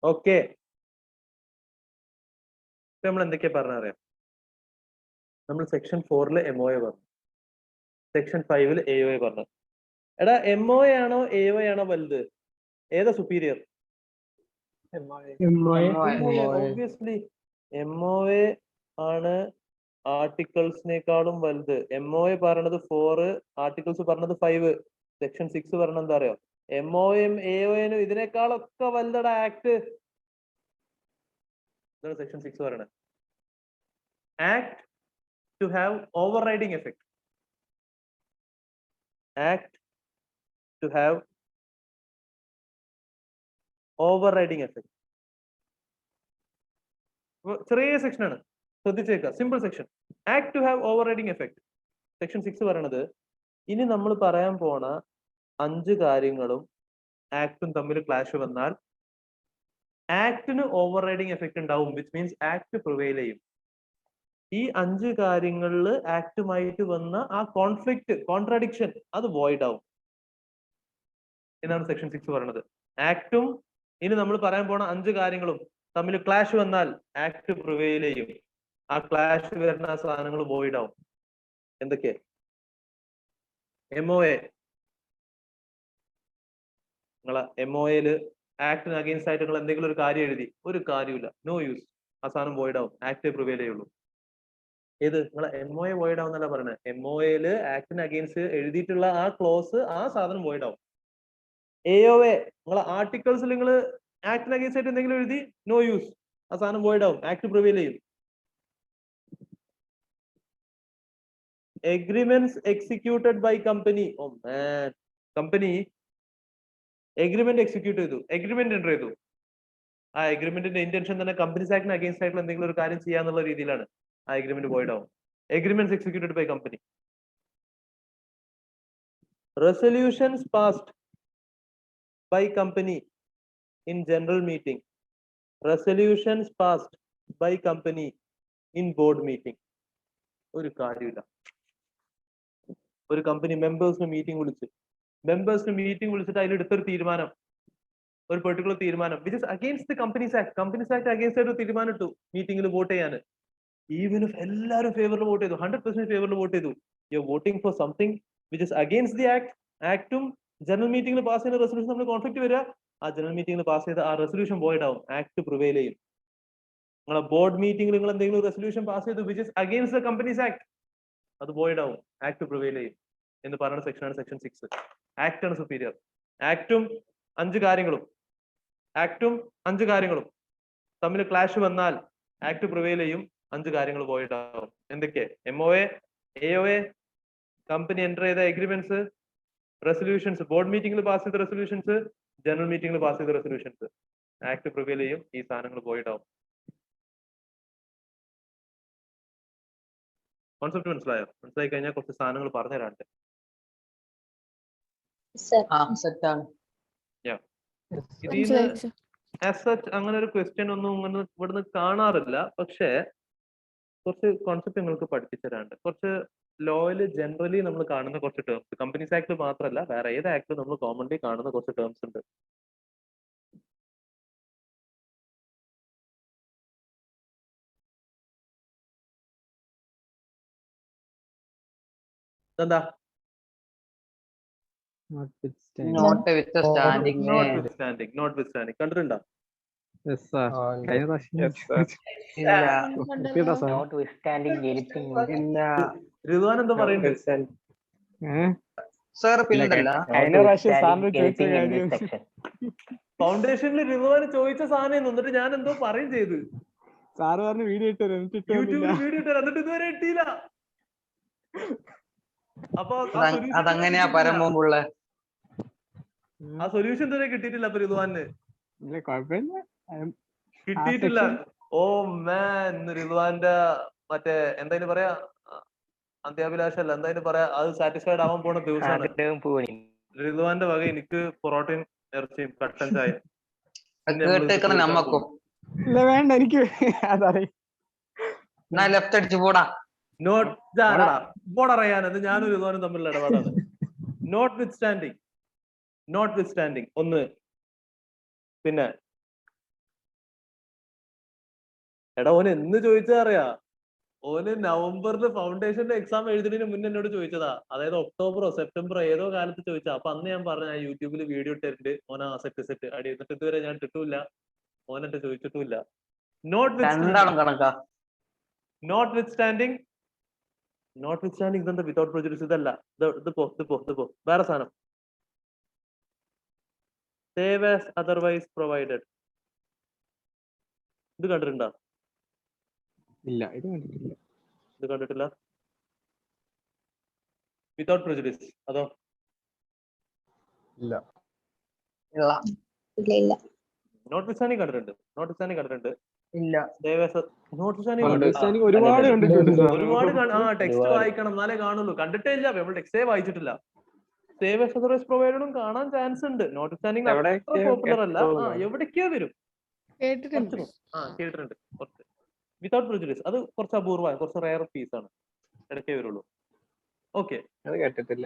Okay, നമ്മൾ എന്തൊക്കെയാ പറഞ്ഞറിയാം. നമ്മൾ സെക്ഷൻ 4 MOA പറഞ്ഞു, സെക്ഷൻ 5 AOA പറഞ്ഞു. എടാ MOA ആണോ AOA ആണോ വലുത്? ഏതാ സുപ്പീരിയർ? ഒബ്വിയസ്ലി MOA ആണ് ആർട്ടിക്കിൾസിനേക്കാളും വലുത്. MOA പറയണത് 4, ആർട്ടിക്കിൾസ് പറഞ്ഞത് 5. സെക്ഷൻ 6 പറഞ്ഞ എന്താ അറിയോ? MOAയും AOAനും ഇതിനേക്കാളൊക്കെ വലുതട ആക്ട്. ഇതാണ് സെക്ഷൻ 6 പറയണത്. Act to have overriding effect. Act to have overriding effect. ചെറിയ സെക്ഷൻ ആണ്, ശ്രദ്ധിച്ചേക്കുക. Simple section. Act to have overriding effect. Section 6 പറയണത് ഇനി നമ്മൾ പറയാൻ പോണ 5 കാര്യങ്ങളും ആക്ടും തമ്മിൽ ക്ലാഷ് വന്നാൽ ആക്ടിന് ഓവർറൈഡിങ് എഫക്ട് ഉണ്ടാവും, വിച്ച് മീൻസ് ആക്ട് പ്രിവെയിൽ ചെയ്യും. ഈ 5 കാര്യങ്ങളിൽ ആക്ടുമായിട്ട് വന്ന ആ കോൺഫ്ലിക്റ്റ്, കോൺട്രാഡിക്ഷൻ, അത് വോയിഡ് ആവും എന്നാണ് സെക്ഷൻ 6 പറയുന്നത്. ആക്ടും ഇനി നമ്മൾ പറയാൻ പോണ 5 കാര്യങ്ങളും തമ്മിൽ ക്ലാഷ് വന്നാൽ ആക്ട് പ്രിവെയിൽ ചെയ്യും. ആ ക്ലാഷ് വരുന്ന ആ സാധനങ്ങൾ വോയിഡ് ആവും. എന്തൊക്കെ? MOA, നിങ്ങളെ MOAയില് ആക്ടിന് അഗെയിൻസ്റ്റ് ആയിട്ട് നിങ്ങൾ എന്തെങ്കിലും ഒരു കാര്യം എഴുതി, ഒരു കാര്യമില്ല, നോ യൂസ്, ആ സാധനം വോയിഡ് ആവും, ആക്ട് പ്രിവെയിൽ ചെയ്യുള്ളൂ. ഏത്? നിങ്ങളെ MOA വോയിഡ് ആവും എന്നല്ല പറയുന്നത്. MOAയില് ആക്ടിന് അഗെയിൻസ്റ്റ് എഴുതിയിട്ടുള്ള ആ ക്ലോസ്, ആ സാധനം വോയിഡ് ആവും. AOA, നിങ്ങളെ ആർട്ടിക്കിൾസിൽ നിങ്ങൾ ആക്ടിന് അഗെയിൻസ്റ്റ് ആയിട്ട് എന്തെങ്കിലും എഴുതി, നോ യൂസ്, ആ സാധനം വോയിഡ് ആവും, ആക്ട് പ്രിവെയിൽ ചെയ്യും. Agreements executed by company. Oh man, company agreement execute ചെയ്തു, എഗ്രിമെന്റ് എൻ്റർ ചെയ്തു. ആ എഗ്രിമെന്റിന്റെ ഇന്റൻഷൻ തന്നെ കമ്പനീസ് ആക്ടിന് അഗെയിൻസ്റ്റ് ആയിട്ടുള്ള എന്തെങ്കിലും ഒരു കാര്യം ചെയ്യാന്നുള്ള രീതിയിലാണ്. ആ എഗ്രിമെന്റ് വോയിഡ് ആവും. Agreements executed by company. Resolutions passed by company in general meeting. Resolutions passed by company in board meeting. ഒരു കാര്യമില്ല. ഒരു കമ്പനി മെമ്പേഴ്സിന് മീറ്റിംഗ് വിളിച്ചിട്ട് അതിലെടുത്തൊരു തീരുമാനം, ഒരു പെർട്ടിക്കുലർ തീരുമാനം which is against the companies act. Companies act against ആയിട്ട് ഒരു തീരുമാനം ഇട്ടു മീറ്റിംഗിൽ വോട്ട് ചെയ്യാൻ. ഈവൻ ഇഫ് എല്ലാവരും ഫേവറിൽ വോട്ട് ചെയ്തു, 100% ഫേവറിൽ വോട്ട് ചെയ്തു, you are voting for something which is against the act. ആക്ടും ജനറൽ മീറ്റിംഗിൽ പാസ് ചെയ്യുന്ന റെസൊല്യൂഷൻ നമ്മൾ കോൺഫ്ലിക്ട് വരിക. ആ ജനറൽ മീറ്റിംഗിൽ പാസ് ചെയ്ത ആ റെസൊല്യൂഷൻ വോയിഡ് ആവും, ആക്ട് പ്രിവെയിൽ ചെയ്യും. നിങ്ങളെ ബോർഡ് മീറ്റിംഗിൽ നിങ്ങൾ എന്തെങ്കിലും റെസൊല്യൂഷൻ പാസ് ചെയ്തു which is against the companies act, അത് വോയിഡ് ആവും, ആക്ട് പ്രിവെയിൽ ചെയ്യും എന്ന് പറയുന്ന സെക്ഷനാണ് സെക്ഷൻ 6. ആക്ട് ആണ് സുപ്പീരിയർ. ആക്ടും 5 കാര്യങ്ങളും തമ്മിൽ ക്ലാഷ് വന്നാൽ ആക്ട് പ്രിവെയിൽ ചെയ്യും, 5 കാര്യങ്ങൾ വോയിഡ് ആവും. എന്തൊക്കെ? MOA, AOA, കമ്പനി എൻ്റർ ചെയ്ത എഗ്രിമെന്റ്സ്, റെസൊല്യൂഷൻസ്, ബോർഡ് മീറ്റിംഗിൽ പാസ് ചെയ്ത റെസൊല്യൂഷൻസ്, ജനറൽ മീറ്റിംഗിൽ പാസ് ചെയ്ത റെസൊല്യൂഷൻസ്. ആക്ട് പ്രിവെയിൽ ചെയ്യും, ഈ സാധനങ്ങൾ വോയിഡ് ആവും. കോൺസെപ്റ്റ് മനസ്സിലായോ? മനസ്സിലായി കഴിഞ്ഞാൽ കുറച്ച് സാധനങ്ങൾ പറഞ്ഞു തരാണ്ട്. ഇതിന് ആസ് സച്ച് അങ്ങനെ ഒരു ക്വസ്റ്റ്യൻ ഒന്നും ഇവിടുന്ന് കാണാറില്ല. പക്ഷേ കുറച്ച് കോൺസെപ്റ്റ് നിങ്ങൾക്ക് പഠിപ്പിച്ചു തരാണ്ട്. കുറച്ച് ലോയില് ജനറലി നമ്മൾ കാണുന്ന കുറച്ച് ടേംസ്, കമ്പനീസ് ആക്ട് മാത്രമല്ല വേറെ ഏത് ആക്ട് നമ്മൾ കോമൺലി കാണുന്ന കുറച്ച് ടേംസ് ഉണ്ട്. എന്താ? നോട്ട്വിത്ത്സ്റ്റാൻഡിങ് കണ്ടിട്ടുണ്ടോ? റിദ്വാൻ എന്താ പറയുന്നത്? ഫൗണ്ടേഷനിൽ റിദ്വാൻ ചോദിച്ച സാധനം എന്നിട്ട് ഞാൻ എന്തോ പറയും ചെയ്ത്. സാറ് പറഞ്ഞ് വീഡിയോ യൂട്യൂബിൽ വീഡിയോ ഇട്ടു, എന്നിട്ട് ഇതുവരെ ഇട്ടില്ല. അപ്പൊ അതങ്ങനെയാ പരമുള്ള ആ സൊല്യൂഷൻ ഇതുവരെ കിട്ടിയിട്ടില്ല. അപ്പൊ റിദ്വാന് കിട്ടിയിട്ടില്ല. ഓ മാൻ, റിദ്വാന്റെ മറ്റേ എന്തായാലും പറയാ അന്ത്യാഭിലാഷല്ല, എന്തായാലും പറയാ, അത് സാറ്റിസ്ഫൈഡ് ആവാൻ പോണ ദിവസമാണ്. റിദ്വാന്റെ വക എനിക്ക് പൊറോട്ടയും ഇറച്ചിയും കട്ടൻ ചായ. നമ്മക്കും വേണ്ട, എനിക്ക് ലെഫ്റ്റ് അടിച്ചു പോടാ. ബോർഡറിയാനത് ഞാനും റിദ്വാനും തമ്മിലുള്ള ഇടപാടാണ്. നോട്ട് വിത്ത് സ്റ്റാൻഡിങ് ഒന്ന്. പിന്നെ എടാ ഓന് എന്ന് ചോദിച്ചാ അറിയാ, ഓന് നവംബറിൽ ഫൗണ്ടേഷന്റെ എക്സാം എഴുതുന്നതിന് മുന്നേ എന്നോട് ചോദിച്ചതാ. അതായത് ഒക്ടോബറോ സെപ്റ്റംബറോ ഏതോ കാലത്ത് ചോദിച്ചാ. അപ്പൊ അന്ന് ഞാൻ പറഞ്ഞു ഞാൻ യൂട്യൂബിൽ വീഡിയോ ഇട്ടിട്ടുണ്ട്, ഓനാ സെറ്റ് അടി. എന്നിട്ട് ഇതുവരെ ഞാൻ ഇട്ടിട്ടില്ല, ഓനെട്ട് ചോദിച്ചിട്ടുമില്ല. രണ്ടാളും കണക്കാ. നോട്ട് വിത്ത് സ്റ്റാൻഡിങ് ഇതെന്താ വിതൗട്ട് പ്രൊജുഡിസ്? ഇതല്ല, ഇത് പോ. വേറെ സാധനം. Save as otherwise provided. ഇത് കണ്ടിട്ടുണ്ടോ? ഇല്ല, ഇത് കണ്ടിട്ടില്ല. ഇത് കണ്ടിട്ടില്ല. വിതൗട്ട് പ്രൊജുഡിസ് അതോ? ഇല്ല. ഇല്ല. നോട്ട് വിത്ത് സ്റ്റാൻഡിങ് കണ്ടിട്ടുണ്ട്. ഇല്ല. Understanding ഒരുപാട് കണ്ടിട്ടുണ്ട് sir. ഒരുപാട് ടെക്സ്റ്റ് വായിക്കണം എന്നാലേ കാണുള്ളൂ. കണ്ടിട്ടേ ഇല്ല, നമ്മൾ ടെക്സ്റ്റേ വായിച്ചിട്ടില്ല. സേവ് ആസ് അതർവൈസ് പ്രൊവൈഡഡും കാണാൻ ചാൻസ് ഉണ്ട്. നോട്ട് സ്റ്റാൻഡിങ് അത്ര പോപ്പുലർ അല്ല. എവിടേക്കോ വരും, കേട്ടിട്ടുണ്ട് കുറച്ച്. വിതൗട്ട് പ്രിജുഡിസ് അത് കുറച്ച് അപൂർവമാണ്, കുറച്ച് റയർ പീസ് ആണ്, ഇടയ്ക്കേ വരുള്ളൂ. ഓക്കെ, അത് കേട്ടിട്ടില്ല,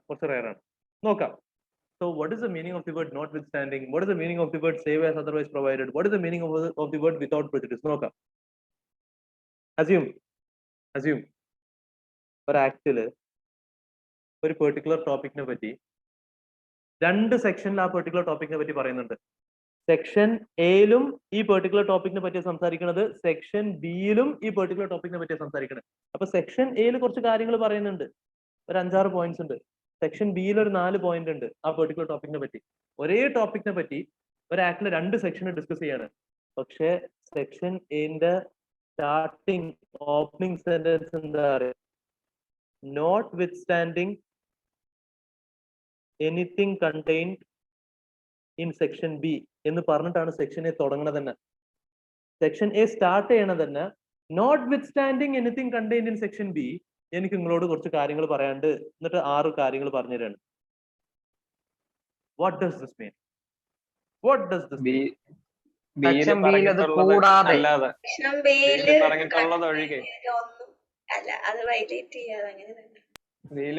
കുറച്ച് റയർ ആണ്. നോക്കാം. So what is the meaning of the word notwithstanding? What is the meaning of the word save as otherwise provided? What is the meaning of the word without prejudice? നോക്കാം. Assume ഒരു ആക്ടില് ഒരു particular ടോപ്പിക്കിനെ പറ്റി 2 സെക്ഷനിൽ ആ particular ടോപ്പിക്കിനെ പറ്റി പറയുന്നുണ്ട്. Section എയിലും ഈ particular ടോപ്പിക്കിനെ പറ്റി സംസാരിക്കുന്നത്, സെക്ഷൻ ബിയിലും ഈ പെർട്ടിക്കുലർ ടോപ്പിക്കിനെ പറ്റി സംസാരിക്കുന്നത്. അപ്പൊ സെക്ഷൻ എയിൽ കുറച്ച് കാര്യങ്ങൾ പറയുന്നുണ്ട്, ഒരു 5-6 പോയിന്റ്സ് ഉണ്ട്. സെക്ഷൻ ബിയിൽ ഒരു 4 പോയിന്റ് ഉണ്ട് ആ പെർട്ടിക്കുലർ ടോപ്പിക്കിനെ പറ്റി. ഒരേ ടോപ്പിക്കിനെ പറ്റി ഒരു ആക്ടിൽ 2 സെക്ഷൻ ഡിസ്കസ് ചെയ്യാണ്. പക്ഷെ സെക്ഷൻ എന്റെ സ്റ്റാർട്ടിങ് ഓപ്പണിംഗ് സെന്റൻസ് എന്താ പറയുക? Notwithstanding anything contained in section B എന്ന് പറഞ്ഞിട്ടാണ് സെക്ഷൻ എ തുടങ്ങണത് തന്നെ. സെക്ഷൻ എ സ്റ്റാർട്ട് ചെയ്യണത് തന്നെ notwithstanding anything contained in section B, എനിക്ക് നിങ്ങളോട് കുറച്ച് കാര്യങ്ങൾ പറയാണ്ട്, എന്നിട്ട് 6 കാര്യങ്ങൾ പറഞ്ഞു തരാണ്. What does this mean? Section ബിയിൽ അത് കൂടാതെ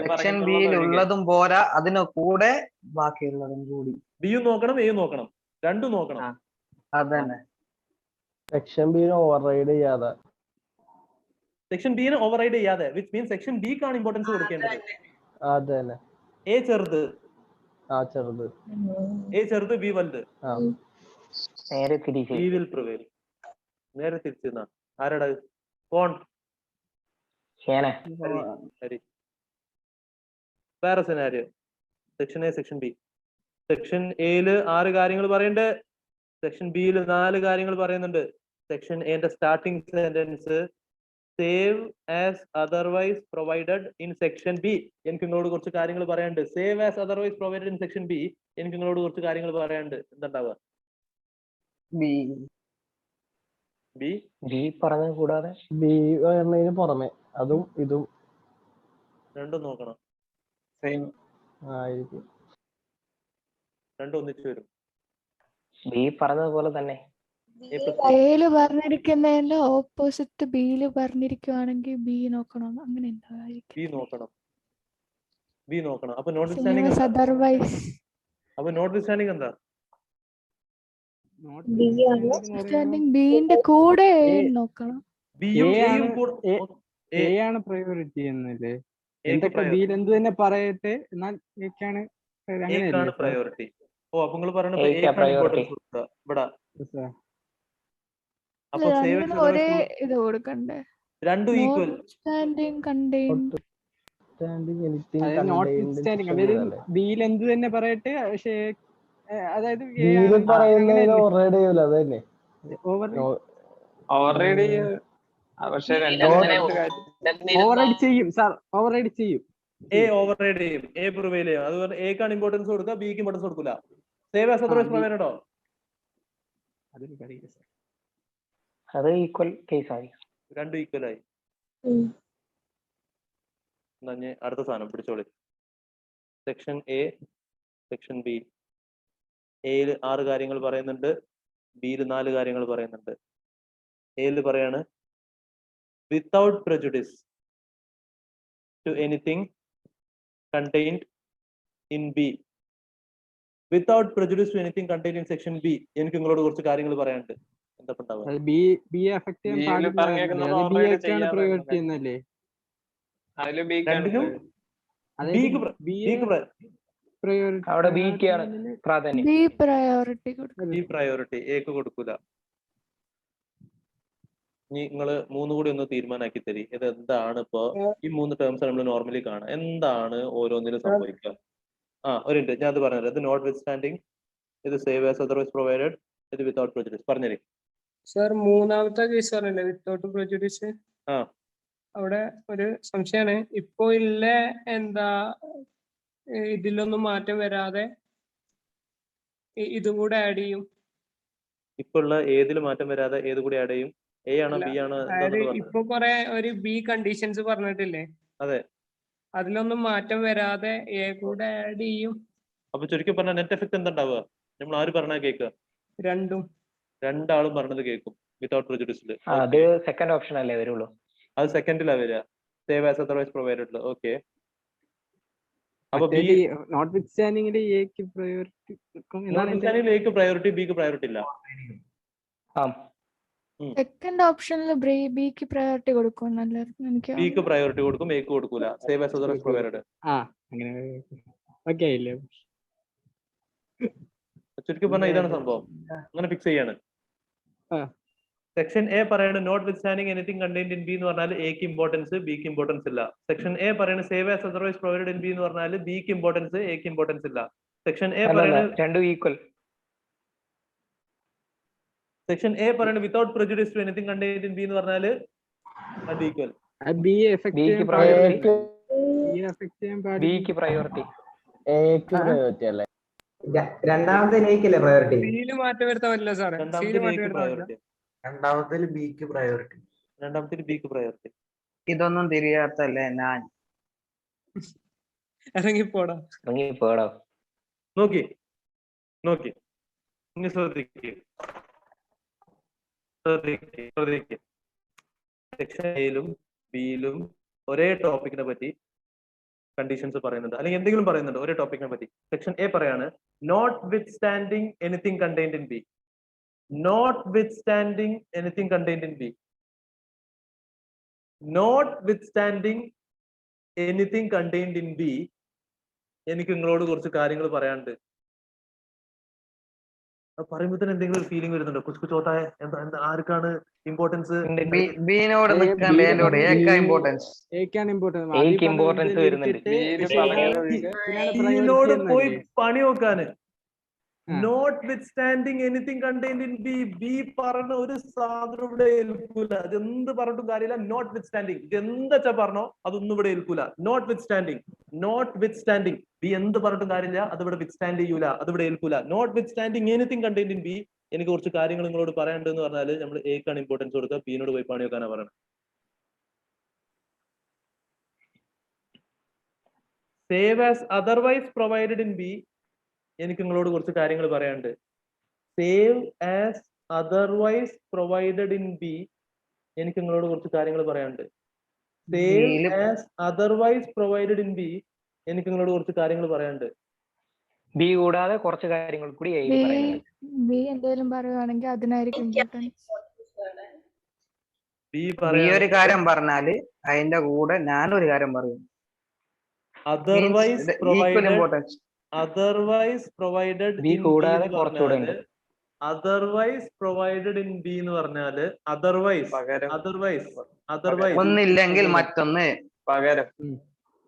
സെക്ഷൻ ബിയിൽ ഉള്ളതും പോരാ, അതിന് കൂടെ ബാക്കിയുള്ളതും കൂടി. ബിയും നോക്കണം, എയും നോക്കണം, രണ്ടും നോക്കണം. അതന്നെ. സെക്ഷൻ ബി ഓവർറൈഡ് ചെയ്യാതെ, സെക്ഷൻ ബിനെ ഓവർറൈഡ് ചെയ്യാതെ, വിച്ച് മീൻസ് സെക്ഷൻ ബി കാണ് ഇമ്പോർട്ടൻസ് കൊടുക്കേണ്ടത്. അതന്നെ. എ ചെറുത്, ബി വലുത്. നേരെ തിരിച്ച് ബി വിൽ പ്രിവെയിൽ. നേരെ തിരിച്ചെന്നാ ആരാടാ? കോൺ ഹരി. വേറെ scenario. Section A, section B. Section എയില് 6 കാര്യങ്ങൾ പറയുന്നുണ്ട്, സെക്ഷൻ ബിയിൽ 4 കാര്യങ്ങൾ പറയുന്നുണ്ട്. സെക്ഷൻ എന്റെ starting sentence save as otherwise provided in section B. എനിക്ക് നിങ്ങളോട് കുറച്ച് കാര്യങ്ങൾ പറയാനുണ്ട്. Save as otherwise provided in section B, എനിക്ക് നിങ്ങളോട് കുറച്ച് കാര്യങ്ങൾ പറയാനുണ്ട്. എന്താണ്ടാവുക? ബി പറഞ്ഞ കൂടാതെ ബി വരുന്നതിന് പുറമെ അതും ഇതും രണ്ടും നോക്കണം. സെയിം ആയിരിക്കും, രണ്ടും ഒന്നിച്ചു വരും. ബി പറഞ്ഞതുപോലെ തന്നെ. എയില് പറഞ്ഞിരിക്കുന്നതിന്റെ ഓപ്പോസിറ്റ് ബിയില് പറഞ്ഞിരിക്കുവാണെങ്കിൽ ബി നോക്കണം, അങ്ങനെ ബി നോക്കണം. അപ്പൊ നോട്ട് സ്റ്റാൻഡിംഗ് എന്താ? ബിന്റെ കൂടെ നോക്കണം. എ ആണ് പ്രയോറിറ്റി എന്നല്ലേ? എന്തൊക്കെ ബിയിൽ എന്ത് തന്നെ പറയട്ടെ, എന്നാൽ എക്കാണ് പ്രയോറിറ്റി. ഓ, അപ്പൊ നിങ്ങൾ പറയണത് അപ്പൊ ഒരേ ഇത് കൊടുക്കണ്ടേ? രണ്ടും ഈക്വൽ. ബിയിൽ എന്ത് തന്നെ പറയട്ടെ, പക്ഷേ അതായത് ഓവർറൈഡ് ചെയ്യും സാർ, ഓവർറൈഡ് ചെയ്യും. എ ഓവർറൈഡ് ചെയ്യും, എ പ്രിവെയിൽ ചെയ്യും. അതുപോലെ എക്കാണ് ഇമ്പോർട്ടൻസ് കൊടുക്കുക, ബിക്ക് ഇമ്പോർട്ടൻസ് കൊടുക്കില്ല. സേവ് ആസ് അതർവൈസ് പ്രൊവൈഡഡോ? അത് ഈക്വൽ കേസ് ആയി, രണ്ടും ഈക്വൽ ആയി. അടുത്ത സാധനം പിടിച്ചോളി. Section A, section B. എയിൽ 6 കാര്യങ്ങൾ പറയുന്നുണ്ട്, ബിയിൽ 4 കാര്യങ്ങൾ പറയുന്നുണ്ട്. എയിൽ പറയാണ് without prejudice to anything contained in B. Without prejudice to anything contained in section B. എനിക്ക് നിങ്ങളോട് കുറച്ച് കാര്യങ്ങൾ പറയാനുണ്ട്. എന്താ ഉണ്ടാവുക? അത് ബി എഫക്ട് ചെയ്യാൻ B യില് പാടില്ല പറഞ്ഞേക്കുന്നത് അത് ബി already ഒക്കെയാണ് ചെയ്യാതെ പ്രയോറിറ്റി എന്നല്ലേ? എന്നല്ലേ? അതില് ബിക്കാണ് രണ്ടിനും അതായത് ബിക്ക് പ്രയോറിറ്റി അവിടെ ബിക്ക് ആണ് പ്രാധാന്യം. ബി പ്രയോറിറ്റി കൊടുക്കും. ഈ പ്രയോറിറ്റി എക്ക് കൊടുക്കൂല. ഇനി നിങ്ങള് മൂന്ന് കൂടി ഒന്ന് തീരുമാനാക്കി തരി. ഇത് എന്താണ് ഇപ്പോ ഈ 3 ടേംസ് നമ്മൾ നോർമലി കാണാം. എന്താണ് ഓരോന്നിനും സംഭവിക്കുക? ഒരു മിനിറ്റ്, ഞാൻ അത് പറഞ്ഞത്. ഇത് നോട്ട് വിത്ത് സ്റ്റാൻഡിങ്, ഇത് സേവ് ആസ് അതർവൈസ് പ്രൊവൈഡഡ്, ഇത് വിതൗട്ട് പ്രെജുഡിസ്. പറഞ്ഞേ. സർ മൂന്നാമത്തെ കേസ് പറഞ്ഞില്ലേ വിത്തൗട്ട് പ്രെജുഡിസ്, ആ അവിടെ ഒരു സംശയമാണ്. ഇപ്പോ ഇല്ല എന്താ ഇതിലൊന്നും മാറ്റം വരാതെ ഇതും കൂടെ ആഡ് ചെയ്യും. ഇപ്പൊ ഉള്ള ഏതിൽ മാറ്റം വരാതെ ഏത് കൂടി ആഡ് ചെയ്യും? എ ആണോ ബി ആണോ അതായത് എന്താണെന്ന് പറഞ്ഞു? ഇപ്പൊ കുറെ ഒരു ബി കണ്ടീഷൻസ് പറഞ്ഞിട്ടില്ലേ? അതെ. അതിലൊന്നും മാറ്റം വരാതെ എ കൂടെ ആഡ് ചെയ്യും. അപ്പൊ ചുരുക്കി പറഞ്ഞ നെറ്റ് എഫക്ട് എന്താ ഉണ്ടാവുക? നമ്മൾ ആര് പറഞ്ഞാ കേൾക്കുക? രണ്ടും. രണ്ടാളും പറഞ്ഞത് കേൾക്കും വിതൗട്ട് പ്രെജുഡിസിൽ. അത് സെക്കൻഡ് ഓപ്ഷൻ അല്ലേ വരുള്ളൂ. അത് സെക്കൻഡിലാ വരിക, save as otherwise provided. Okay, അപ്പൊ ബി നോട്ട് വിത്ത് സ്റ്റാൻഡിങ്ങിന്റെ എക്ക് പ്രയോറിറ്റി എക്ക് പ്രയോറിറ്റി, ബിക്ക് പ്രയോറിറ്റി ഇല്ല. സെക്കൻഡ് ഓപ്ഷനിൽ ബിക്ക് പ്രയോറിറ്റി കൊടുക്കും നല്ലത് എനിക്ക്. ബിക്ക് പ്രയോറിറ്റി കൊടുക്കും, എക്ക് കൊടുക്കൂല. Save as otherwise provided. അങ്ങനെ ഓക്കെ ഇല്ലേ? ചുരുക്കി പറഞ്ഞാൽ ഇതാണ് സംഭവം. അങ്ങനെ ഫിക്സ് ചെയ്യാണ്. സെക്ഷൻ എ പറയുന്നത് notwithstanding anything contained in B എന്ന് പറഞ്ഞാൽ എക്ക് ഇമ്പോർട്ടൻസ്, ബിക്ക് ഇമ്പോർട്ടൻസ് ഇല്ല. സെക്ഷൻ എ പറയുന്നത് save as otherwise provided in B എന്ന് പറഞ്ഞാൽ ബിക്ക് ഇമ്പോർട്ടൻസ്, എക്ക് ഇമ്പോർട്ടൻസ് ഇല്ല. സെക്ഷൻ എ പറയുന്നത് രണ്ടും ഈക്വൽ. സെക്ഷൻ എ പറയുന്നത് without prejudice to anything contained in B എന്ന് പറഞ്ഞാൽ അത് ഈക്വൽ. ബി എഫക്ട് ചെയ്യാൻ പ്രയോറിറ്റി എക്ക് പ്രയോറിറ്റി അല്ലേ? രണ്ടാമത്തെ എക്കല്ലേ പ്രയോറിറ്റി? സിയില് മാറ്റം വരുത്താൻ പറ്റില്ല സാറേ. രണ്ടാമത്തെ എക്ക് പ്രയോറിറ്റി, രണ്ടാമത്തേല് ബിക്ക് പ്രയോറിറ്റി. രണ്ടാമത്തെ ബിക്ക് പ്രയോറിറ്റി. ഇതൊന്നും തിരിയാത്തല്ലേ ഞാൻ. ഇറങ്ങിപ്പോടാ. നോക്കി നോക്കി ഇനി ശ്രദ്ധിക്കുക. സെക്ഷൻ എയിലും ബിയിലും ഒരേ ടോപ്പിക്കിനെ പറ്റി കണ്ടീഷൻസ് പറയുന്നുണ്ട്, അല്ലെങ്കിൽ എന്തെങ്കിലും പറയുന്നുണ്ട് ഒരേ ടോപ്പിക്കിനെ പറ്റി. സെക്ഷൻ എ പറയാണ് notwithstanding anything contained in B. Notwithstanding anything contained in B. Notwithstanding anything contained in B. എനിക്ക് നിങ്ങളോട് കുറച്ച് കാര്യങ്ങൾ പറയാനുണ്ട്. പറയുമ്പോ തന്നെ എന്തെങ്കിലും ഒരു ഫീലിംഗ് വരുന്നുണ്ടോ? കുച്ച് ചോട്ടായ എന്താ ആർക്കാണ് ഇമ്പോർട്ടൻസ്? ബിനോട് നിൽക്കണ്ട, എന്നോട് ഏക്കാ ഇമ്പോർട്ടൻസ്. ഇമ്പോർട്ടൻസ് വരുന്നുണ്ട്. ബിനോട് പോയി പണി നോക്കാന്. Notwithstanding anything contained in B. B പറഞ്ഞ ഒരു സാധനം ഇവിടെ ഏൽക്കൂല. അത് എന്ത് പറഞ്ഞിട്ടും കാര്യമില്ല. നോട്ട് വിത്ത് സ്റ്റാൻഡിങ് ഇത് എന്താ പറഞ്ഞോ അതൊന്നും ഇവിടെ ഏൽക്കൂല. Notwithstanding, notwithstanding B എന്ത് പറഞ്ഞിട്ടും കാര്യമില്ല, അത് ഇവിടെ വിത്ത് സ്റ്റാൻഡ് ചെയ്യൂല, അത് ഇവിടെ ഏൽക്കൂല. Notwithstanding anything contained in B. എനിക്ക് കുറച്ച് കാര്യങ്ങൾ നിങ്ങളോട് പറയാനുണ്ടെന്ന് പറഞ്ഞാൽ നമ്മൾ എക്കാണ് ഇമ്പോർട്ടൻസ് കൊടുക്കുക, ബിനോട് പോയി പണി വെക്കാനാ പറയണം. Save as otherwise provided in B. എനിക്ക് നിങ്ങളോട് കുറച്ച് കാര്യങ്ങൾ പറയാനുണ്ട്. Save as otherwise provided in B. എനിക്ക് നിങ്ങളോട് കുറച്ച് കാര്യങ്ങൾ പറയാനുണ്ട്. Save as otherwise provided in B. എനിക്ക് നിങ്ങളോട് കുറച്ച് കാര്യങ്ങൾ പറയാനുണ്ട്. ബി കൂടാതെ കുറച്ച് കാര്യങ്ങൾ കൂടി ബി എന്തെങ്കിലും പറയുവാണെങ്കിൽ അതിനായിരിക്കും ഇമ്പോർട്ടൻസ്. ബി ഒരു കാര്യം പറഞ്ഞാല് അതിന്റെ കൂടെ ഞാനൊരു കാര്യം പറയും. Otherwise provided, importance. Otherwise provided B കൂടാതെ കുറച്ചുകൂടെ ഉണ്ട്. അതർവൈസ് പ്രൊവൈഡഡ് ഇൻ ബി എന്ന് പറഞ്ഞാല് അതർവൈസ് ഒന്നില്ലെങ്കിൽ മറ്റൊന്ന് പകരം.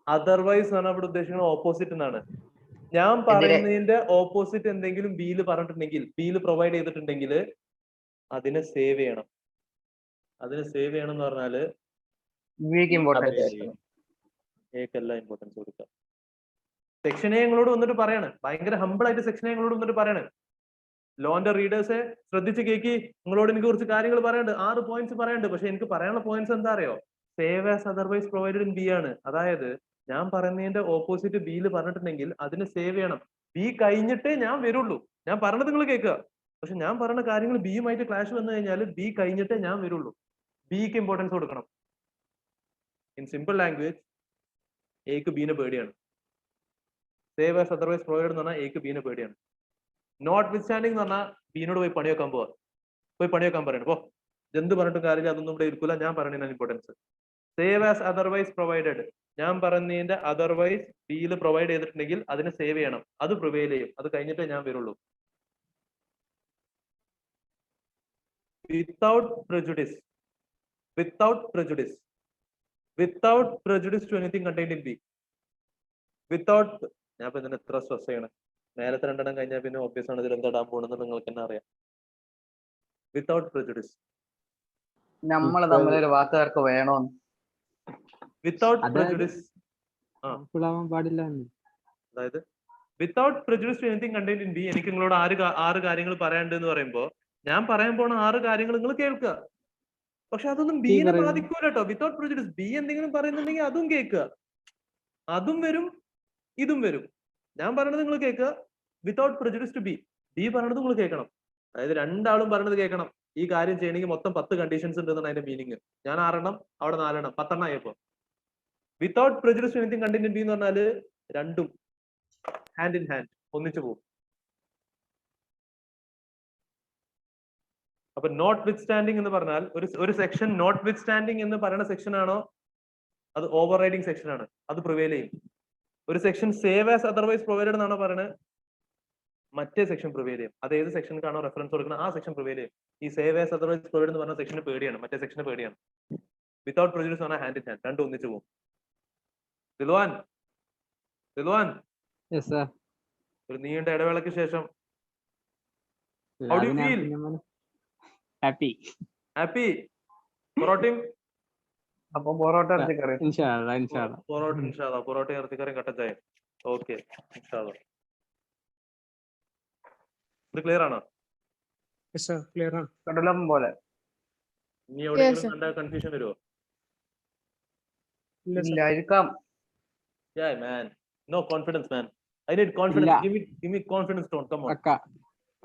അതർവൈസ് എന്ന് പറഞ്ഞാൽ ഇവിടെ ഉദ്ദേശിക്കുന്നത് ഓപ്പോസിറ്റ് എന്നാണ്. ഞാൻ പറയുന്നതിന്റെ ഓപ്പോസിറ്റ് എന്തെങ്കിലും ബിയിൽ പറഞ്ഞിട്ടുണ്ടെങ്കിൽ, ബിയിൽ പ്രൊവൈഡ് ചെയ്തിട്ടുണ്ടെങ്കിൽ അതിനെ സേവ് ചെയ്യണം. അതിനെ സേവ് ചെയ്യണം എന്ന് പറഞ്ഞാല് ഏക്കെല്ലാം ഇമ്പോർട്ടൻസ് കൊടുക്കുക. സെക്ഷൻ എ നിങ്ങളോട് വന്നിട്ട് പറയാണ്, ഭയങ്കര ഹമ്പിൾ ആയിട്ട് സെക്ഷൻ എ നിങ്ങളോട് വന്നിട്ട് പറയാണ്, ലോന്റെ റീഡേഴ്സെ ശ്രദ്ധിച്ച് കേക്കി, നിങ്ങളോട് എനിക്ക് കുറച്ച് കാര്യങ്ങൾ പറയാനുണ്ട്, 6 പോയിന്റ്സ് പറയാനുണ്ട്. പക്ഷെ എനിക്ക് പറയാനുള്ള പോയിന്റ്സ് എന്താ അറിയോ? Save as otherwise provided in B ആണ്. അതായത് ഞാൻ പറയുന്നതിന്റെ ഓപ്പോസിറ്റ് ബിയിൽ പറഞ്ഞിട്ടുണ്ടെങ്കിൽ അതിന് സേവ് ചെയ്യണം. ബി കഴിഞ്ഞിട്ടേ ഞാൻ വരുള്ളൂ. ഞാൻ പറഞ്ഞത് നിങ്ങൾ കേൾക്കുക. പക്ഷെ ഞാൻ പറയുന്ന കാര്യങ്ങൾ ബിയുമായിട്ട് ക്ലാഷ് വന്നു കഴിഞ്ഞാൽ ബി കഴിഞ്ഞിട്ടേ ഞാൻ വരുള്ളൂ. ബിക്ക് ഇമ്പോർട്ടൻസ് കൊടുക്കണം. ഇൻ സിമ്പിൾ ലാംഗ്വേജ് എക്ക് ബിനെ പേടിയാണ്. സേവ് ആസ് അതർവൈസ് പ്രൊവൈഡഡ് എന്ന് പറഞ്ഞാൽ എക്ക് ബിനെ പേടിയാണ്. നോട്ട് വിത്ത് സ്റ്റാൻഡിങ് എന്ന് പറഞ്ഞാൽ ബിനോട് പോയി പണി വെക്കാൻ പോവാ. പോയി പണി വെക്കാൻ പറയണം. അപ്പോ എന്ത് പറഞ്ഞിട്ടും കാര്യമില്ല, അതൊന്നും ഇവിടെ ഇരിക്കൂല. ഞാൻ പറഞ്ഞതിനാണ് importance. Save as otherwise provided, ഞാൻ പറഞ്ഞതിന്റെ അതർവൈസ് ബിയിൽ പ്രൊവൈഡ് ചെയ്തിട്ടുണ്ടെങ്കിൽ അതിനെ സേവ് ചെയ്യണം. അത് പ്രിവെയിൽ ചെയ്യും. അത് കഴിഞ്ഞിട്ടേ ഞാൻ വരുള്ളൂ. Without prejudice, without prejudice, without prejudice to anything contained in B. Without, ഞാൻ ഇപ്പൊ ഇതിന് എത്ര സ്ട്രെസ് ചെയ്യണം. നേരത്തെ രണ്ടെണ്ണം കഴിഞ്ഞാൽ പിന്നെ ഓബ്വിയസ് ആണ് ഇതിൽ എന്താ ഇടാൻ പോകുന്നത് നിങ്ങൾക്ക് തന്നെ അറിയാം. വിത്തൗട്ട് prejudice, നമ്മൾ തമ്മിലൊരു വാക്കുകാർക്ക് വേണോന്ന്. വിത്തൗട്ട് അതായത് prejudice, ആവാൻ പാടില്ല. അതായത് without prejudice to anything contained in B. എനിക്ക് നിങ്ങളോട് ആറ് കാര്യങ്ങൾ പറയാനുണ്ട് എന്ന് പറയുമ്പോൾ ഞാൻ പറയാൻ പോണ 6 കാര്യങ്ങൾ നിങ്ങൾ കേൾക്കുക. പക്ഷെ അതൊന്നും ബീനെ ബാധിക്കൂല കേട്ടോ. വിത്തൗട്ട് prejudice, ബി എന്തെങ്കിലും പറയുന്നുണ്ടെങ്കിൽ അതും കേൾക്കുക. അതും വരും, ഇതും വരും. ഞാൻ പറയണത് നിങ്ങൾ കേൾക്കുക. Without prejudice to B, B പറയണത് നിങ്ങൾ കേൾക്കണം. അതായത് രണ്ടാളും പറയണത് കേൾക്കണം. ഈ കാര്യം ചെയ്യണമെങ്കിൽ മൊത്തം 10 കണ്ടീഷൻസ് ഉണ്ടെന്നാണ് അതിന്റെ മീനിങ്. ഞാൻ 6 എണ്ണം, അവിടെ 4 എണ്ണം, 10 എണ്ണം ആയപ്പോ. Without prejudice to anything contained in B എന്ന് പറഞ്ഞാല് രണ്ടും ഹാൻഡ് ഇൻ ഹാൻഡ് ഒന്നിച്ചു പോകും. അപ്പൊ നോട്ട് വിത്ത് സ്റ്റാൻഡിങ് എന്ന് പറഞ്ഞാൽ ഒരു സെക്ഷൻ നോട്ട് വിത്ത് സ്റ്റാൻഡിങ് എന്ന് പറയുന്ന സെക്ഷൻ ആണോ അത് ഓവർ റൈഡിങ് സെക്ഷൻ ആണ്, അത് പ്രിവെയിൽ ചെയ്യും. ഒരു section save as otherwise provided എന്നാണോ പറയുന്നത്, മറ്റേ സെക്ഷൻ പ്രിവെയിൽ ചെയ്യും. അത് ഏത് സെക്ഷനിലാണോ റെഫറൻസ് കൊടുക്കുന്നത് ആ സെക്ഷൻ പ്രിവെയിൽ ചെയ്യും. ഈ സേവ് ആസ് അതർവൈസ് പ്രൊവൈഡ് എന്ന് പറഞ്ഞ സെക്ഷന് പേടിയാണ്, മറ്റേ സെക്ഷന് പേടിയാണ്. വിത്തൗട്ട് prejudice പറഞ്ഞാൽ ഹാൻഡ് ഇൻ ഹാൻഡ്, രണ്ടും ഒന്നിച്ചു പോകും. ദിൽവാൻ ഒരു നീണ്ട ഇടവേളയ്ക്ക് ശേഷം how do you feel? Happy. പൊറോട്ടയും അപ്പൊ പൊറോട്ട ഇറച്ചിക്കറി. പൊറോട്ട ഇറച്ചിക്കറിയും കട്ടൻ ചായ. ഓക്കെ, ഇത് ക്ലിയർ ആണോ? കടലം പോലെ. ഇനി എവിടെയെങ്കിലും കണ്ട കൺഫ്യൂഷൻ വരുമോ? ഇല്ല, അഴുക്കാം. Yeah, man. No confidence, man. I need confidence. Yeah. Give me confidence tone. Come on.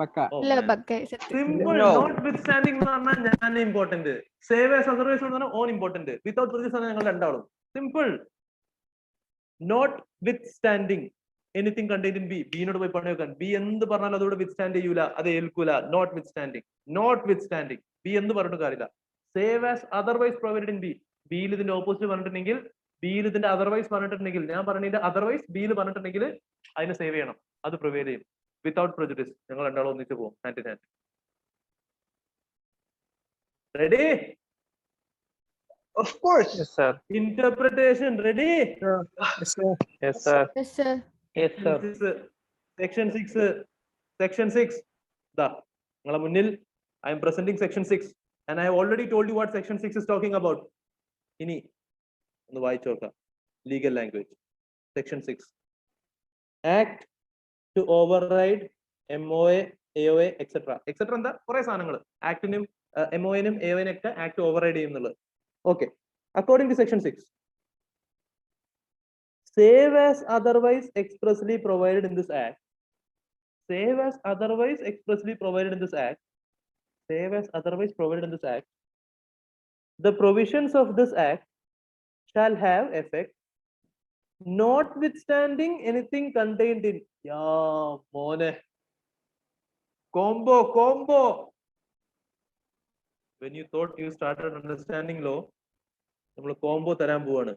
Pakka. Oh, ഇല്ല man. ബഗ്ഗേ Simple. No. Notwithstanding എന്ന് പറഞ്ഞാൽ ഞാൻ ഇമ്പോർട്ടന്റ്. സേവ് ആസ് അതർവൈസ് എന്ന് പറഞ്ഞാൽ ഓൺ ഇമ്പോർട്ടന്റ്. വിത്തൗട്ട് prejudice ആണ് ഞങ്ങൾ രണ്ടാളും. Simple. Notwithstanding anything contained in B. ബിനോട് പോയി പണി വെക്കാൻ. ബി എന്ത് പറഞ്ഞാലും അതോടെ വിത്ത് സ്റ്റാൻഡ് ചെയ്യൂല, അത് ഏൽക്കൂല. നോട്ട് വിത്ത് സ്റ്റാൻഡിങ് ബി എന്ത് പറഞ്ഞിട്ട് കാര്യമില്ല. Save as otherwise provided in B. ബിയിൽ ഇതിന്റെ ഓപ്പോസിറ്റ് പറഞ്ഞിട്ടുണ്ടെങ്കിൽ, ബിയിൽ ഇതിന്റെ അതർവൈസ് പറഞ്ഞിട്ടുണ്ടെങ്കിൽ, ഞാൻ പറഞ്ഞതിന്റെ അതർവൈസ് ബിയിൽ പറഞ്ഞിട്ടുണ്ടെങ്കിൽ അതിനെ സേവ് ചെയ്യണം, അത് പ്രിവെയിൽ ചെയ്യും. വിത്തൗട്ട് prejudice ഞങ്ങൾ രണ്ടാളും ഒന്നിച്ച് പോകും, hand in hand. Ready? Of course. Yes, sir. Interpretation ready? Yes, sir. Yes sir. Yes, sir. Section 6. Da. നിങ്ങളെ മുന്നിൽ I am presenting section 6 and I have already told you what section 6 is talking about. ഇനി ഒന്ന് വായിച്ചു നോക്കാം. Legal language. Section 6. Act to override MOA, AOA, etc. എന്താ? കുറെ സാധനങ്ങൾ ആക്ടിനും MOA-നും AOA-നും ഒക്കെ ആക്ട് ഓവർറൈഡ് ചെയ്യുന്നുള്ളത്. Okay. According to section 6, save as otherwise expressly provided in this act. Save as otherwise expressly provided in this act. Save as otherwise provided in this act. The provisions of this act shall have effect, notwithstanding anything contained in. Yeah, mone. Combo. When you thought you started understanding law, നമ്മൾ combo തരാൻ പോവാണ്.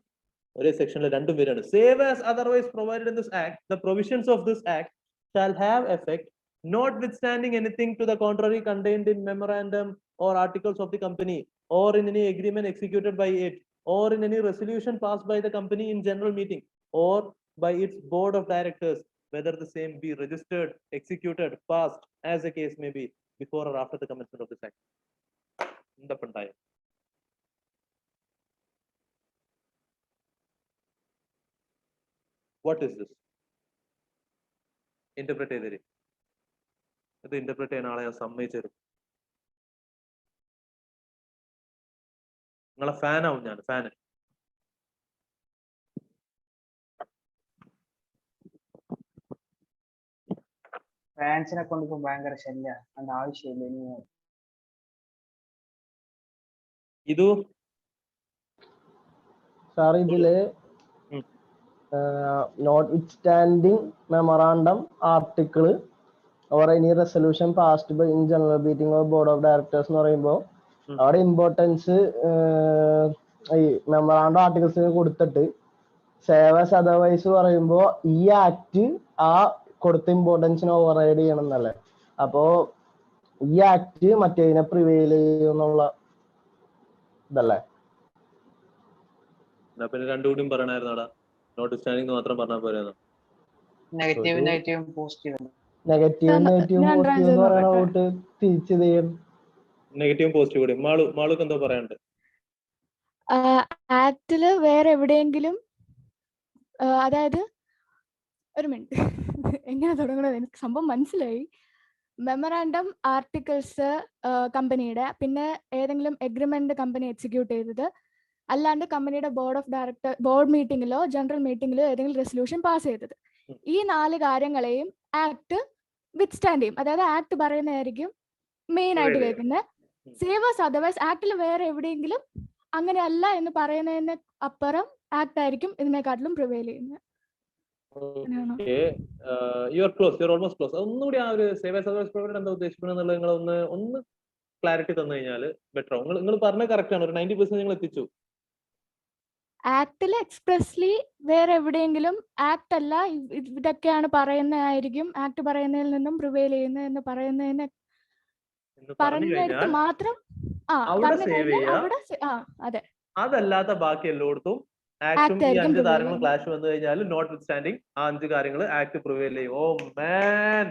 ഒരേ സെക്ഷനിൽ രണ്ടും പേരാണ്. Save as otherwise provided in this act, the provisions of this act shall have effect, notwithstanding anything to the contrary contained in memorandum or articles of the company, or in any agreement executed by it, or in any resolution passed by the company in general meeting, or by its board of directors, whether the same be registered, executed, passed, as the case may be, before or after the commencement of this act. What is this? Interpret ചെയ്തേര്. ഇത് interpret ചെയ്യുന്ന ആളെ ഞാൻ സമ്മതിച്ചു. നിങ്ങളെ ഫാനാവും ഞാൻ, fan. ഫാൻസിനെ കൊണ്ടിപ്പോ ഭയങ്കര ശല്യ, അതിന്റെ ആവശ്യമില്ല. ഇനി ഇതു സാർ ഇതില് notwithstanding memorandum article or any resolution passed by in general meeting or board of directors എന്ന് പറയുമ്പോൾ അവിടെ ഇമ്പോർട്ടൻസ് ഈ മെമ്മറാണ്ടോ ആർട്ടിക്കിൾസിന് കൊടുത്തിട്ട് സേവ് ആസ് അതർവൈസ് പറയുമ്പോൾ ഈ ആക്ട് ആ കൊടുത്ത ഇമ്പോർട്ടൻസിന് ഓവർറൈഡ് ചെയ്യണം എന്നല്ലേ. അപ്പോ ഈ ആക്ട് മറ്റേതിനെ പ്രിവെയിൽ ചെയ്യുന്നുള്ള ഇതല്ലേ. പിന്നെ രണ്ടുകൂടിയും പറയണായിരുന്നോടാ, നോട്ട് സ്റ്റാൻഡിംഗ് മാത്രം പറഞ്ഞാൽ പോരായിരുന്നു. Negative negative positive negative negative positive എന്ന് പറയുന്ന കൂട്ട് തിരിച്ചു ചെയ്യും. നെഗറ്റീവും പോസിറ്റീവ് കൂടി. മാളുക്ക് എന്തോ പറയാനുണ്ട്? ആക്ടില് വേറെ എവിടെയെങ്കിലും അതായത് ഒരു മിനിറ്റ് എങ്ങനെ തുടങ്ങണത് എനിക്ക് സംഭവം മനസ്സിലായി. മെമ്മറാണ്ടം ആർട്ടിക്കിൾസ് കമ്പനിയുടെ, പിന്നെ ഏതെങ്കിലും എഗ്രിമെന്റ് കമ്പനി എക്സിക്യൂട്ട് ചെയ്തത്, അല്ലാണ്ട് കമ്പനിയുടെ ബോർഡ് മീറ്റിംഗിലോ ജനറൽ മീറ്റിംഗിലോ ഏതെങ്കിലും റെസൊല്യൂഷൻ പാസ് ചെയ്തത്, ഈ 4 കാര്യങ്ങളെയും ആക്ട് വിത്ത് സ്റ്റാൻഡ് ചെയ്യും. അതായത് ആക്ട് പറയുന്നതായിരിക്കും മെയിൻ ആയിട്ട് കേൾക്കുന്നത്. സേവേഴ്സ് അതർവൈസ് ആക്ടിൽ വേറെ എവിടെയെങ്കിലും അങ്ങനെയല്ല എന്ന് പറയുന്നതിന് അപ്പുറം ആക്ട് ആയിരിക്കും ഇതിനെക്കാട്ടിലും പ്രിവെയിൽ ചെയ്യുന്നത്. ഒന്നുകൂടി ആ ഒരു സേവേഴ്സ് അതർവൈസ് പ്രൊവൈഡഡ് എന്താ ഉദ്ദേശിക്കുന്നത് എന്നുള്ളത് നിങ്ങൾ ഒന്ന് ക്ലാരിറ്റി തന്നു കഴിഞ്ഞാൽ ബെറ്റർ ആവും. നിങ്ങൾ പറഞ്ഞത് കറക്റ്റ് ആണ്, ഒരു 90% നിങ്ങൾ എത്തിച്ചു. ആക്ടിൽ എക്സ്പ്രസ്ലി വേറെ എവിടെയെങ്കിലും ആക്ട് അല്ല ഇതൊക്കെയാണ് പറയുന്നതായിരിക്കും ആക്ട് പറയുന്നതിൽ നിന്നും പ്രിവെയിൽ ചെയ്യുന്നത് എന്ന് പറയുന്നതിന് പറഞ്ഞെടുത്ത് മാത്രം അതെ. അതല്ലാത്ത ബാക്കി എല്ലായിടത്തും ആക്ടും ഈ 5 കാര്യങ്ങളും ക്ലാഷ് വന്നു കഴിഞ്ഞാൽ നോട്ട് വിത്ത് സ്റ്റാൻഡിംഗ് ആ 5 കാര്യങ്ങൾ ആക്ട് പ്രിവെയിൽ ചെയ്യും. ഓ മാൻ,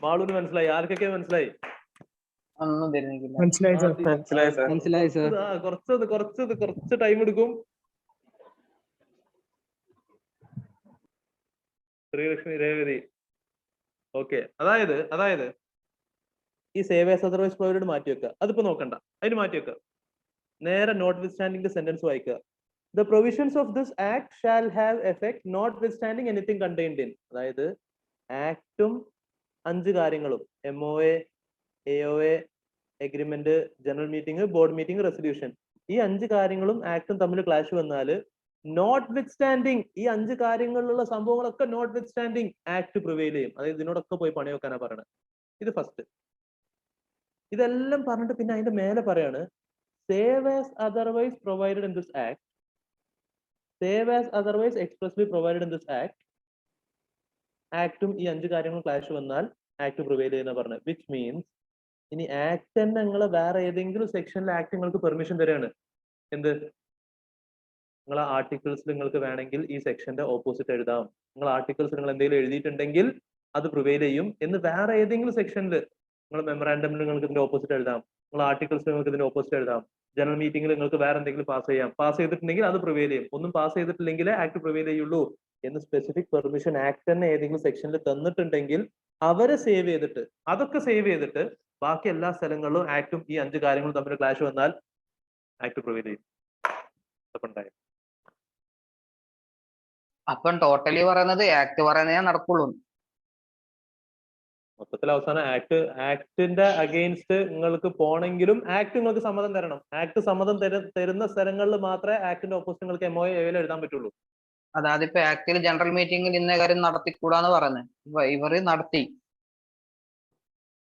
മാളൂന് മനസ്സിലായി? ആർക്കൊക്കെ മനസ്സിലായി? ഒന്നും തരുന്നില്ല. മനസ്സിലായി സർ. കുറച്ച് ടൈം എടുക്കും. ശ്രീലക്ഷ്മി, രേവതി, ഓക്കെ. അതായത് ഈ സേവേഴ്സ് അതർവൈസ് പ്രൊവൈഡഡ് മാറ്റി വെക്കുക, അതിപ്പോ നോക്കണ്ട, അതിന് മാറ്റി വെക്കുക. നേരെ നോട്ട് വിത്ത് സ്റ്റാൻഡിംഗ് സെന്റൻസ് വായിക്കുക. The provisions of this act shall have effect notwithstanding anything contained in. അതായത് ആക്ടും 5 കാര്യങ്ങളും MOA, AOA, agreement, general meeting, board meeting, resolution, ഈ 5 കാര്യങ്ങളും ആക്ടും തമ്മിൽ ക്ലാഷ് വന്നാൽ നോട്ട് വിത്ത് സ്റ്റാൻഡിംഗ് ഈ 5 കാര്യങ്ങളിലുള്ള സംഭവങ്ങളൊക്കെ notwithstanding act prevail ചെയ്യും. അതായത് ഇതിനോടൊക്കെ പോയി പണി വെക്കാനാ പറയണത്. ഇത് ഫസ്റ്റ്. ഇതെല്ലാം പറഞ്ഞിട്ട് പിന്നെ അതിന്റെ മേലെ പറയാണ് save as otherwise provided in this act, save as otherwise expressly provided in this act. ആക്ടും ഈ 5 കാര്യങ്ങളും ക്ലാഷ് വന്നാൽ ആക്ട് പ്രിവെയിൽ ചെയ്യുന്ന പറഞ്ഞത്. വിച്ച് മീൻസ് ഇനി ആക്ട് തന്നെ നിങ്ങൾ വേറെ ഏതെങ്കിലും സെക്ഷനിൽ ആക്ട് നിങ്ങൾക്ക് പെർമിഷൻ തരാണ്. എന്ത്? നിങ്ങൾ ആർട്ടിക്കിൾസിൽ നിങ്ങൾക്ക് വേണമെങ്കിൽ ഈ സെക്ഷന്റെ ഓപ്പോസിറ്റ് എഴുതാം. നിങ്ങൾ ആർട്ടിക്കിൾസ് നിങ്ങൾ എന്തെങ്കിലും എഴുതിയിട്ടുണ്ടെങ്കിൽ അത് പ്രിവെയിൽ ചെയ്യും എന്ന് വേറെ ഏതെങ്കിലും സെക്ഷനിൽ നിങ്ങൾ മെമ്മറാൻഡമിൽ നിങ്ങൾക്ക് ഇതിന്റെ ഓപ്പോസിറ്റ് എഴുതാം. നിങ്ങൾ ആർട്ടിക്കിൾസ് നിങ്ങൾക്ക് ഇതിന്റെ ഓപ്പോസിറ്റ് എഴുതാം. ജനറൽ മീറ്റിംഗിൽ നിങ്ങൾക്ക് വേറെ എന്തെങ്കിലും പാസ് ചെയ്യാം. പാസ് ചെയ്തിട്ടുണ്ടെങ്കിൽ അത് പ്രിവെയിൽ ചെയ്യും. ഒന്നും പാസ് ചെയ്തിട്ടില്ലെങ്കിൽ ആക്ട് പ്രിവെയിൽ ചെയ്യുള്ളൂ എന്ന് സ്പെസിഫിക് പെർമിഷൻ ആക്ട് തന്നെ ഏതെങ്കിലും സെക്ഷനിൽ തന്നിട്ടുണ്ടെങ്കിൽ അവരെ സേവ് ചെയ്തിട്ട് അതൊക്കെ സേവ് ചെയ്തിട്ട് ബാക്കി എല്ലാ സ്ഥലങ്ങളിലും ആക്ടും ഈ 5 കാര്യങ്ങളും തമ്മിൽ ക്ലാഷ് വന്നാൽ ആക്ട് പ്രിവെയിൽ ചെയ്യും. അപ്പം ടോട്ടലി പറയുന്നത് ആക്ട് പറയുന്നതേ നടക്കുള്ളൂ. മൊത്തത്തിൽ അവസാനം ആക്ടിന്റെ അഗെയിൻസ്റ്റ് നിങ്ങൾക്ക് പോണെങ്കിലും ആക്ട് നിങ്ങൾക്ക് സമ്മതം തരണം. ആക്ട് സമ്മതം തരുന്ന സ്ഥലങ്ങളിൽ മാത്രമേ ആക്ടിന്റെ ഓപ്പോസിറ്റ് നിങ്ങൾക്ക് MOA എഴുതാൻ പറ്റുള്ളൂ. അതായത് ഇപ്പൊ ആക്ടിൽ ജനറൽ മീറ്റിംഗിൽ ഇന്ന കാര്യം നടത്തിക്കൂടാന്ന് പറയുന്നത് ഇവര് നടത്തി.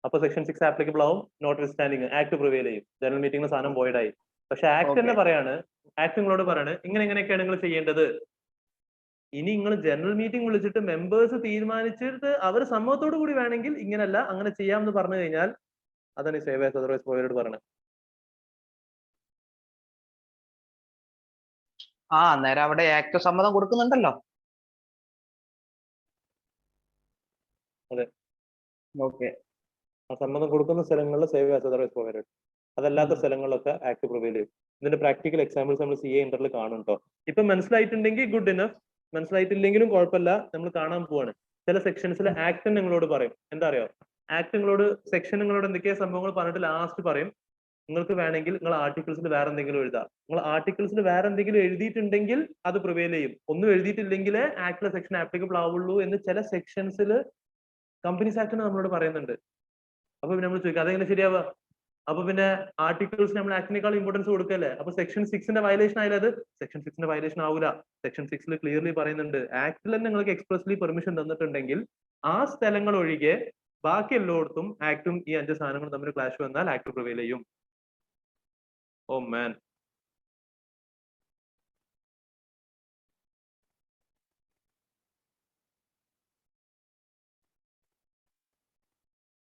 അപ്പൊ സെക്ഷൻ 6 ആപ്ലിക്കബിൾ ആവും. Notwithstanding act prevail ചെയ്യും. ജനറൽ മീറ്റിംഗിൽ സാധനം വോയിഡായി. പക്ഷെ ആക്ട് തന്നെ പറയാണ്, ആക്ട് നിങ്ങളോട് പറയാണ് ഇങ്ങനെയൊക്കെയാണ് നിങ്ങൾ ചെയ്യേണ്ടത്. ഇനി നിങ്ങൾ ജനറൽ മീറ്റിംഗ് വിളിച്ചിട്ട് മെമ്പേഴ്സ് തീരുമാനിച്ചിട്ട് അവർ സമ്മതത്തോടു കൂടി വേണമെങ്കിൽ ഇങ്ങനല്ല അങ്ങനെ ചെയ്യാമെന്ന് പറഞ്ഞു കഴിഞ്ഞാൽ അതാണ് ഈ സേവ് ആസ് അതർവൈസ് പ്രൊവൈഡഡ് പറയുന്നത്. അന്നേരം അവിടെ ആക്ട് സമ്മതം കൊടുക്കുന്നുണ്ടല്ലോ. അതെ, ഓക്കെ. ആ സമ്മതം കൊടുക്കുന്ന സ്ഥലങ്ങളിൽ സേവ് ആസ് അതർവൈസ് പ്രൊവൈഡഡ്, അതല്ലാത്ത സ്ഥലങ്ങളിലൊക്കെ ആക്ട് പ്രിവെയിൽ ചെയ്യും. ഇതിന്റെ പ്രാക്ടിക്കൽ എക്സാമ്പിൾസ് നമ്മൾ CA ഇന്ററിൽ കാണും. ഇപ്പൊ മനസ്സിലായിട്ടുണ്ടെങ്കിൽ ഗുഡ് ഇനഫ്, മനസ്സിലായിട്ടില്ലെങ്കിലും കുഴപ്പമില്ല, നമ്മൾ കാണാൻ പോവാണ്. ചില സെക്ഷൻസിൽ ആക്ട് നിങ്ങളോട് പറയും. എന്താ അറിയോ, ആക്ട് നിങ്ങളോട് സെക്ഷൻ നിങ്ങളോട് എന്തൊക്കെയാ സംഭവങ്ങൾ പറഞ്ഞിട്ട് ലാസ്റ്റ് പറയും നിങ്ങൾക്ക് വേണമെങ്കിൽ നിങ്ങൾ ആർട്ടിക്കിൾസിൽ വേറെ എന്തെങ്കിലും എഴുതാം. നിങ്ങൾ ആർട്ടിക്കിൾസിൽ വേറെ എന്തെങ്കിലും എഴുതിയിട്ടുണ്ടെങ്കിൽ അത് പ്രിവെയിൽ ചെയ്യും. ഒന്നും എഴുതിയിട്ടില്ലെങ്കിൽ ആക്ടിലെ സെക്ഷൻ ആപ്ലിക്കബിൾ ആവുള്ളൂ എന്ന് ചില സെക്ഷൻസിൽ കമ്പനീസ് ആക്ടിന് നമ്മളോട് പറയുന്നുണ്ട്. അപ്പൊ നമ്മൾ ചോദിക്കാം അതെങ്ങനെ ശരിയാവുക? അപ്പൊ പിന്നെ ആർട്ടിക്കിൾസ് നമ്മൾ ആക്ടിനേക്കാൾ ഇമ്പോർട്ടൻസ് കൊടുക്കല്ലേ? അപ്പൊ സെക്ഷൻ 6ന്റെ വയലേഷൻ ആയാലത് സെക്ഷൻ 6ന്റെ വയലേഷൻ ആവൂല. സെക്ഷൻ 6 ക്ലിയർലി പറയുന്നുണ്ട് ആക്ടിൽ തന്നെ നിങ്ങൾക്ക് എക്സ്പ്രസ്ലി പെർമിഷൻ തന്നിട്ടുണ്ടെങ്കിൽ ആ സ്ഥലങ്ങൾ ഒഴികെ ബാക്കി എല്ലായിടത്തും ആക്ടും ഈ 5 സാധനങ്ങളും തമ്മിൽ ക്ലാഷ് വന്നാൽ ആക്ട് പ്രിവെയിൽ ചെയ്യും. ഓ മാൻ.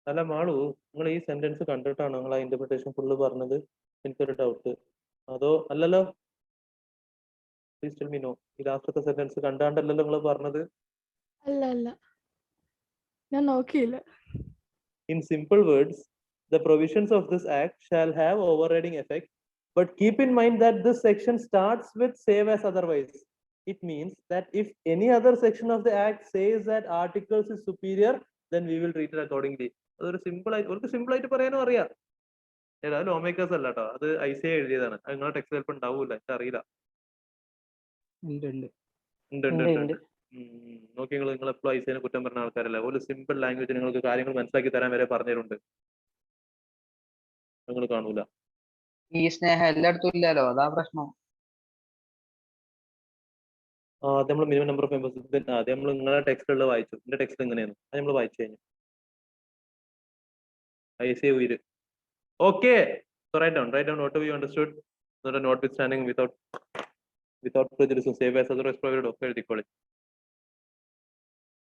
അല്ല മാളു, നിങ്ങൾ ഈ സെന്റൻസ് കണ്ടിട്ടാണോ നിങ്ങൾ ആ ഇന്റർപ്രിട്ടേഷൻ ഫുള്ള് പറഞ്ഞത്? എനിക്കൊരു ഡൗട്ട്. അതോ അല്ലല്ലോ? Please tell me no. ഈ ലാസ്റ്റത്തെ സെന്റൻസ് കണ്ടാണ്ടല്ലോ നിങ്ങൾ പറഞ്ഞത്? അല്ല അല്ല, ഞാൻ നോക്കിയില്ല. In simple words, the provisions of this act shall have overriding effect, but keep in mind that this section starts with save as otherwise. It means that if any other section of the act says that articles is superior, then we will treat it accordingly. അതൊരു simple ആയിട്ട് പറയാനും അറിയാം. ഏതായാലും law makers അല്ല കേട്ടോ, അത് ICA എഴുതിയതാണ്. അത് നിങ്ങളുടെ ടെക്സ്റ്റ് ചിലപ്പോൾ ഉണ്ടാവൂല, എനിക്ക് അറിയില്ല. ഉണ്ട്. നോക്കി നിങ്ങൾ എപ്പോഴും ICA കുറ്റം പറഞ്ഞ ആൾക്കാരല്ല. ഒരു സിമ്പിൾ ലാംഗ്വേജ് നിങ്ങൾക്ക് കാര്യങ്ങൾ മനസ്സിലാക്കി തരാൻ വരെ പറഞ്ഞിട്ടുണ്ട്. നിങ്ങൾ കാണൂല. ഈ സ്നേഹം എല്ലായിടത്തും ഇല്ലല്ലോ, അതാ പ്രശ്നം. ആദ്യം നമ്മൾ മിനിമം നമ്പർ ഓഫ് മെമ്പേഴ്സ് ആദ്യം നമ്മൾ നിങ്ങളുടെ ടെക്സ്റ്റുള്ള വായിച്ചു. എന്റെ ടെക്സ്റ്റ് എങ്ങനെയാണ് അത് നമ്മൾ വായിച്ചു കഴിഞ്ഞു. ICA ഉയര്. Okay, so write down whatever you understood, notwithstanding without prejudice, save as otherwise provided. Okay,